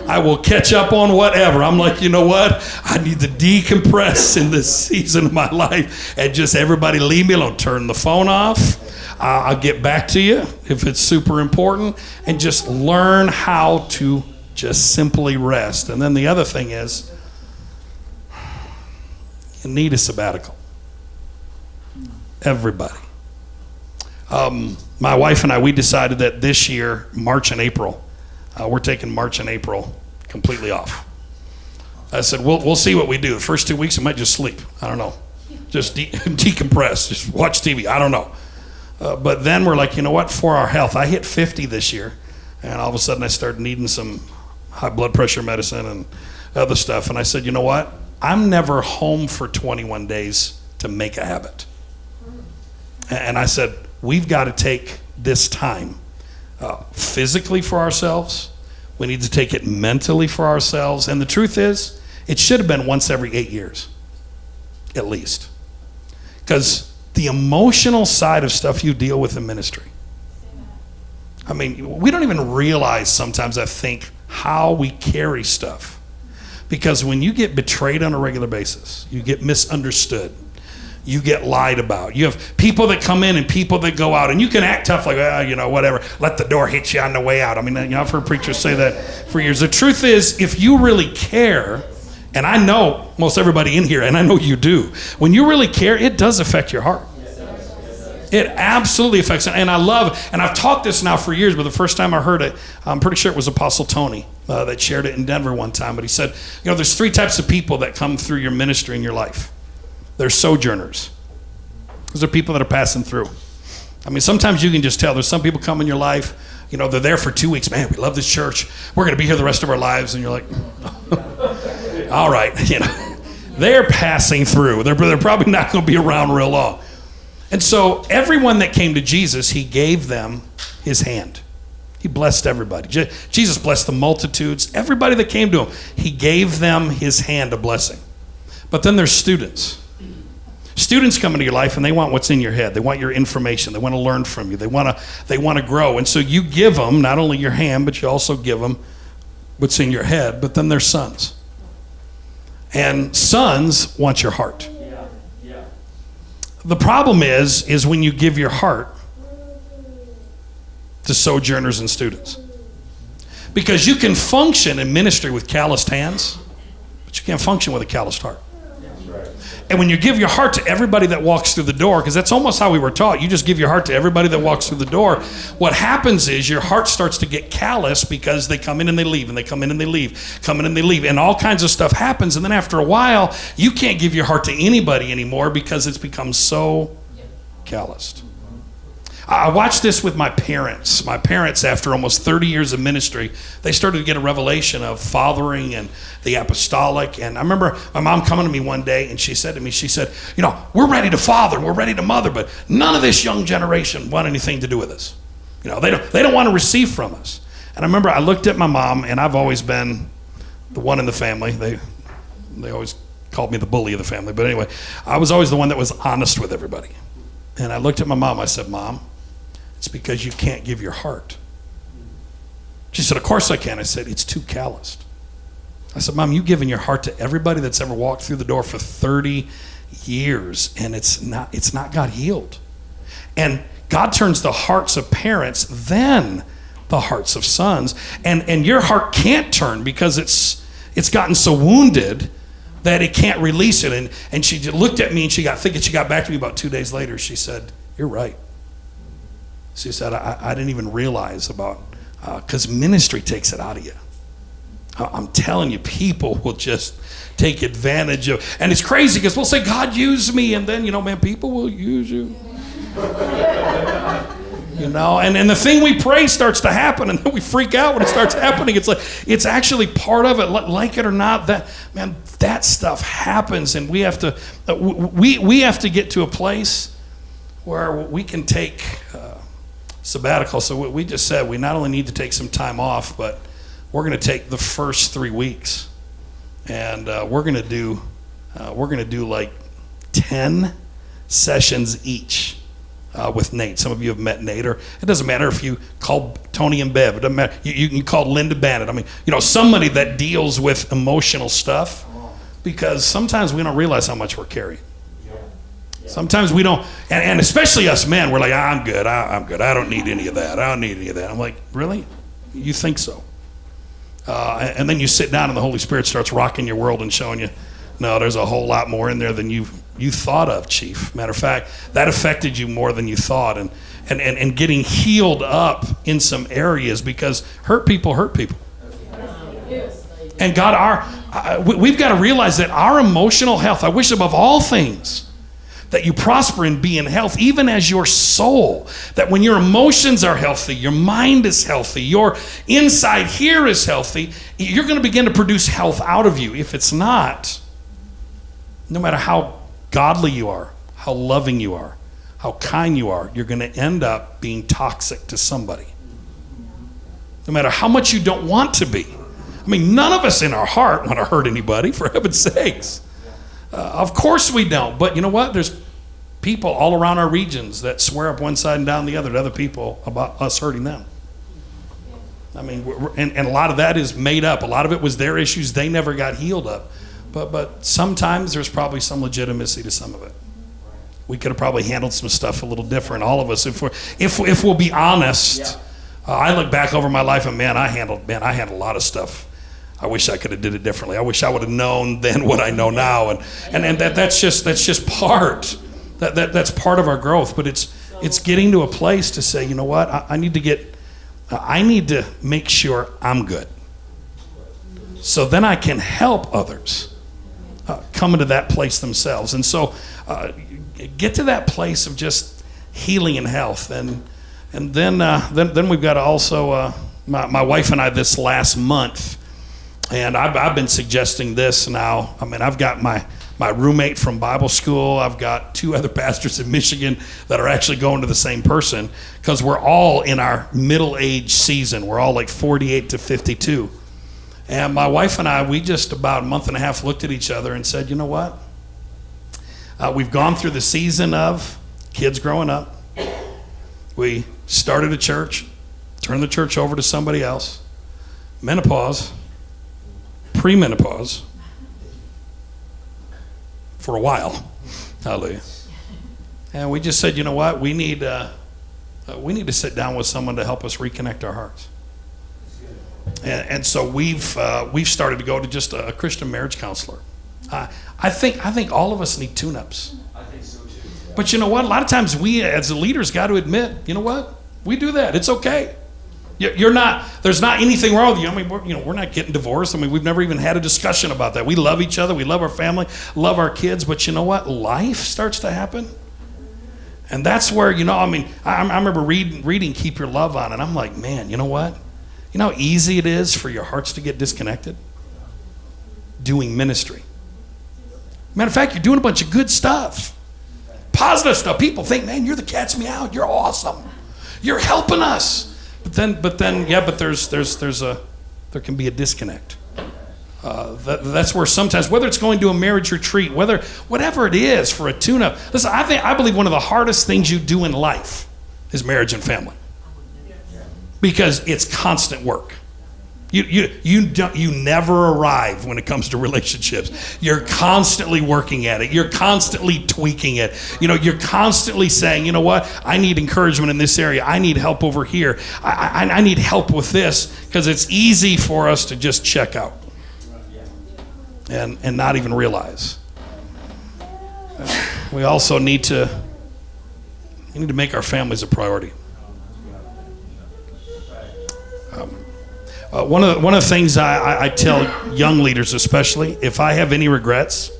I will catch up on whatever. I'm like, you know what? I need to decompress in this season of my life, and just everybody leave me alone. Turn the phone off. I'll get back to you if it's super important, and just learn how to just simply rest. And then the other thing is, you need a sabbatical. Everybody. My wife and I, we decided that this year, March and April, we're taking March and April completely off. I said, we'll see what we do. The first 2 weeks, I might just sleep. I don't know. just decompress, just watch TV. I don't know. But then we're like, you know what? For our health, I hit 50 this year, and all of a sudden I started needing some high blood pressure medicine and other stuff. And I said, you know what? I'm never home for 21 days to make a habit. And I said, we've got to take this time physically for ourselves. We need to take it mentally for ourselves. And the truth is, it should have been once every 8 years, at least. Because the emotional side of stuff you deal with in ministry. I mean, we don't even realize sometimes, I think, how we carry stuff. Because when you get betrayed on a regular basis, you get misunderstood, you get lied about. You have people that come in and people that go out, and you can act tough like, whatever, let the door hit you on the way out. I mean, I've heard preachers say that for years. The truth is, if you really care, and I know most everybody in here, and I know you do, when you really care, it does affect your heart. It absolutely affects it. And I love, and I've taught this now for years, but the first time I heard it, I'm pretty sure it was Apostle Tony that shared it in Denver one time. But he said, there's 3 types of people that come through your ministry in your life. There's sojourners. Those are people that are passing through. I mean, sometimes you can just tell. There's some people come in your life, they're there for 2 weeks. Man, we love this church. We're going to be here the rest of our lives. And you're like, all right, they're passing through. They're probably not going to be around real long. And so everyone that came to Jesus, he gave them his hand. He blessed everybody. Jesus blessed the multitudes. Everybody that came to him, he gave them his hand of blessing. But then there's students. Students come into your life and they want what's in your head. They want your information. They want to learn from you. They want to grow. And so you give them not only your hand, but you also give them what's in your head. But then there's sons. And sons want your heart. The problem is when you give your heart to sojourners and students. Because you can function in ministry with calloused hands, but you can't function with a calloused heart. And when you give your heart to everybody that walks through the door, because that's almost how we were taught, you just give your heart to everybody that walks through the door, what happens is your heart starts to get callous because they come in and they leave, and they come in and they leave, come in and they leave, and all kinds of stuff happens. And then after a while, you can't give your heart to anybody anymore because it's become so calloused. I watched this with my parents. My parents, after almost 30 years of ministry, they started to get a revelation of fathering and the apostolic. And I remember my mom coming to me one day and she said to me, we're ready to father, we're ready to mother, but none of this young generation want anything to do with us. They don't want to receive from us. And I remember I looked at my mom, and I've always been the one in the family. They always called me the bully of the family. But anyway, I was always the one that was honest with everybody. And I looked at my mom, I said, Mom, it's because you can't give your heart. She said, of course I can. I said, it's too calloused. I said, Mom, you've given your heart to everybody that's ever walked through the door for 30 years, and it's not got healed. And God turns the hearts of parents, then the hearts of sons. And your heart can't turn because it's gotten so wounded that it can't release it. And she looked at me and she got thinking. She got back to me about 2 days later. She said, you're right. She said, I didn't even realize about, because ministry takes it out of you. I'm telling you, people will just take advantage of, and it's crazy because we'll say, God used me, and then, people will use you. And the thing we pray starts to happen, and then we freak out when it starts happening. It's like, it's actually part of it, like it or not, that stuff happens, and we have to get to a place where we can take sabbatical. So we just said we not only need to take some time off, but we're going to take the first 3 weeks, and we're going to do like 10 sessions each with Nate. Some of you have met Nate, or it doesn't matter if you call Tony and Bev. It doesn't matter. You can call Linda Bannett. I mean, somebody that deals with emotional stuff, because sometimes we don't realize how much we're carrying. Sometimes we don't, and especially us men, we're like, I'm good. I don't need any of that. I don't need any of that. I'm like, really? You think so? And then you sit down and the Holy Spirit starts rocking your world and showing you, no, there's a whole lot more in there than you thought of, Chief. Matter of fact, that affected you more than you thought. And getting healed up in some areas, because hurt people. And God, we've got to realize that our emotional health, I wish above all things, that you prosper and be in health, even as your soul. That when your emotions are healthy, your mind is healthy, your inside here is healthy, you're going to begin to produce health out of you. If it's not, no matter how godly you are, how loving you are, how kind you are, you're going to end up being toxic to somebody. No matter how much you don't want to be. I mean, none of us in our heart want to hurt anybody, for heaven's sakes. Of course we don't. But you know what? There's people all around our regions that swear up one side and down the other to other people about us hurting them. I mean, and a lot of that is made up. A lot of it was their issues they never got healed of. But sometimes there's probably some legitimacy to some of it. We could have probably handled some stuff a little different, all of us, if we'll be honest. I look back over my life and I handled a lot of stuff. I wish I could have did it differently. I wish I would have known then what I know now, and that's just part. That's part of our growth. But it's getting to a place to say, you know what? I need to make sure I'm good, so then I can help others come into that place themselves. And so get to that place of just healing and health, and then we've got to also my wife and I this last month. And I've been suggesting this now. I mean, I've got my roommate from Bible school. I've got 2 other pastors in Michigan that are actually going to the same person, because we're all in our middle-age season. We're all like 48 to 52. And my wife and I, we just about a month and a half looked at each other and said, you know what? We've gone through the season of kids growing up. We started a church, turned the church over to somebody else, menopause, premenopause for a while. Hallelujah. And we just said, you know what? We need to sit down with someone to help us reconnect our hearts. And so we've started to go to just a Christian marriage counselor. I think all of us need tune-ups. I think so too. But you know what? A lot of times we as the leaders got to admit, you know what? We do that. It's okay. There's not anything wrong with you. I mean, we're not getting divorced. I mean, we've never even had a discussion about that. We love each other. We love our family, love our kids. But you know what? Life starts to happen. And that's where, I remember reading Keep Your Love On, and I'm like, man, you know what? You know how easy it is for your hearts to get disconnected? Doing ministry. Matter of fact, you're doing a bunch of good stuff. Positive stuff. People think, man, you're the cat's meow. You're awesome. You're helping us. But then, there can be a disconnect. That's where sometimes, whether it's going to a marriage retreat, whatever it is for a tune-up. Listen, I believe one of the hardest things you do in life is marriage and family, because it's constant work. You never arrive when it comes to relationships. You're constantly working at it. You're constantly tweaking it. You're constantly saying, you know what? I need encouragement in this area. I need help over here. I need help with this, because it's easy for us to just check out and not even realize. We also need to make our families a priority. One of the things I tell young leaders, especially, if I have any regrets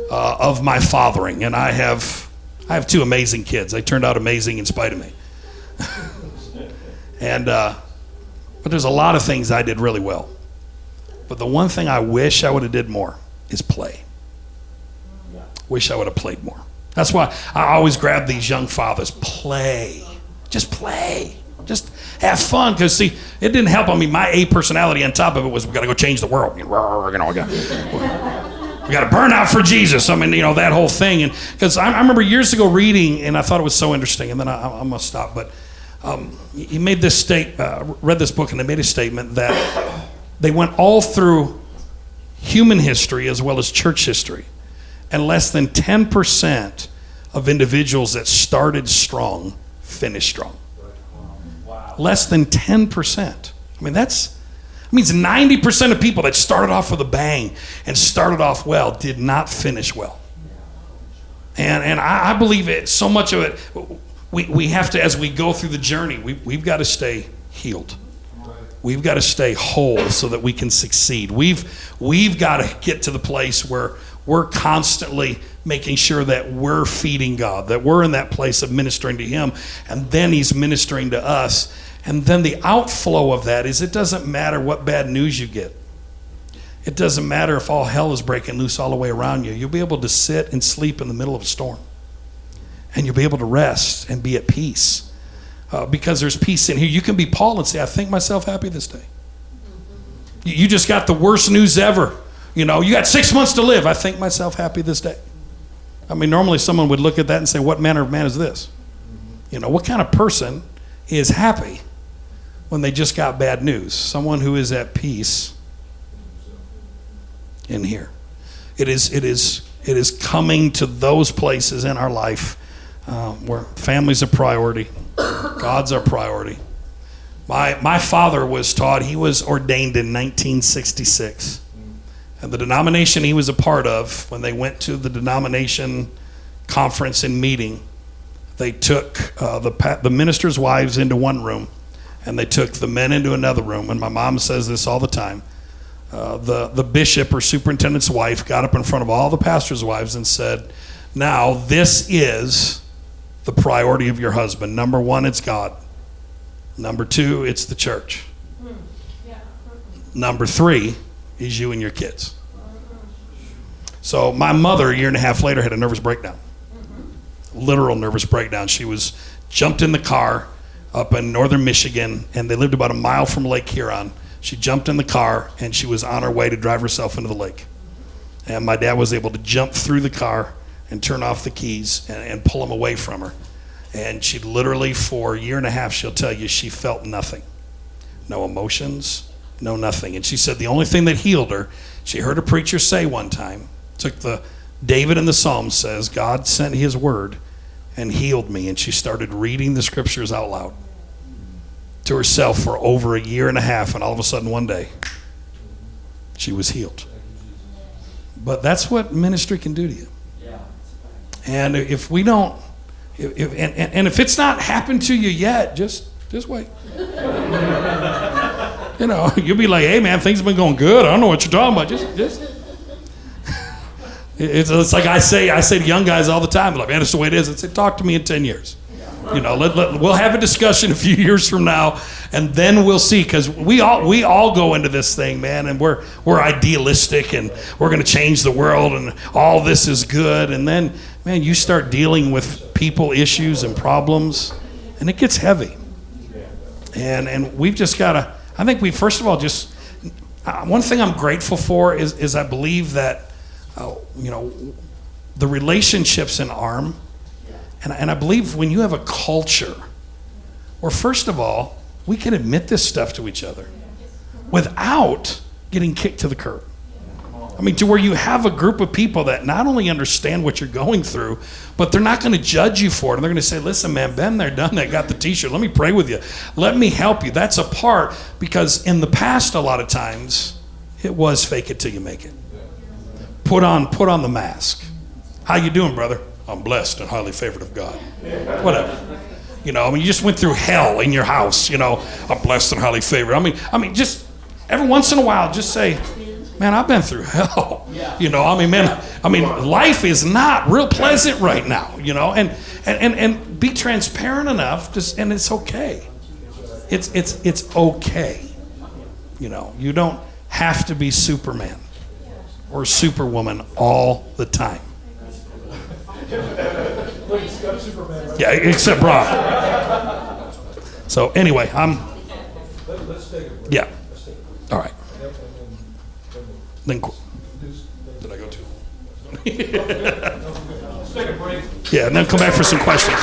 of my fathering, and I have 2 amazing kids. They turned out amazing in spite of me. But there's a lot of things I did really well. But the one thing I wish I would have did more is play. Wish I would have played more. That's why I always grab these young fathers. Play. Just play. Just have fun, because see, it didn't help. I mean, my A personality on top of it was, we got to go change the world. We got to burn out for Jesus. I mean, that whole thing. And because I remember years ago reading, and I thought it was so interesting. And then I'm gonna stop. But he made this read this book, and they made a statement that they went all through human history as well as church history, and less than 10% of individuals that started strong finished strong. Less than 10%. I mean, that means 90% of people that started off with a bang and started off well did not finish well. And I believe it. So much of it, we have to, as we go through the journey, we've got to stay healed. We've got to stay whole so that we can succeed. We've got to get to the place where we're constantly making sure that we're feeding God, that we're in that place of ministering to him, and then he's ministering to us. And then the outflow of that is, it doesn't matter what bad news you get. It doesn't matter if all hell is breaking loose all the way around you. You'll be able to sit and sleep in the middle of a storm. And you'll be able to rest and be at peace. Because there's peace in here. You can be Paul and say, I think myself happy this day. You just got the worst news ever. You got 6 months to live. I think myself happy this day. I mean, normally someone would look at that and say, what manner of man is this? What kind of person is happy when they just got bad news? Someone who is at peace in here. It is coming to those places in our life where family's a priority, God's our priority. My father was taught, he was ordained in 1966. And the denomination he was a part of, when they went to the denomination conference and meeting, they took the ministers' wives into one room, and they took the men into another room. And my mom says this all the time. The bishop or superintendent's wife got up in front of all the pastors' wives and said, now this is the priority of your husband. Number one, it's God. Number two, it's the church. Number three is you and your kids. So my mother, a year and a half later, had a nervous breakdown. Literal nervous breakdown. She was jumped in the car up in northern Michigan, and they lived about a mile from Lake Huron. She jumped in the car, and she was on her way to drive herself into the lake. And my dad was able to jump through the car and turn off the keys and pull him away from her. And she literally, for a year and a half, she'll tell you, she felt nothing. No emotions, no nothing. And she said the only thing that healed her, she heard a preacher say one time, David in the Psalms says, God sent his word and healed me. And she started reading the scriptures out loud to herself for over a year and a half, and all of a sudden one day she was healed. But that's what ministry can do to you. And if we don't, if it's not happened to you yet, just wait. You'll be like, hey man, things have been going good. I don't know what you're talking about. Just it's like I say to young guys all the time, like, man, it's the way it is. I say, talk to me in 10 years. We'll have a discussion a few years from now, and then we'll see, because we all go into this thing, man, and we're idealistic, and we're going to change the world, and all this is good, and then, man, you start dealing with people issues and problems, and it gets heavy, and we've just got to. I think we first of all just one thing I'm grateful for is I believe that the relationships in ARM. And I believe when you have a culture where, first of all, we can admit this stuff to each other without getting kicked to the curb. I mean, to where you have a group of people that not only understand what you're going through, but they're not going to judge you for it. And they're going to say, listen, man, been there, done that, got the t-shirt. Let me pray with you. Let me help you. That's a part, because in the past, a lot of times, it was fake it till you make it. Put on the mask. How you doing, brother? I'm blessed and highly favored of God. Whatever. You just went through hell in your house. I'm blessed and highly favored. I mean, just every once in a while, just say, man, I've been through hell. Life is not real pleasant right now. And be transparent enough, and it's okay. It's okay. You don't have to be Superman or Superwoman all the time. Yeah, except Rob. So anyway, yeah. All right. Then did I go too? Let's take a break. Yeah, and then come back for some questions.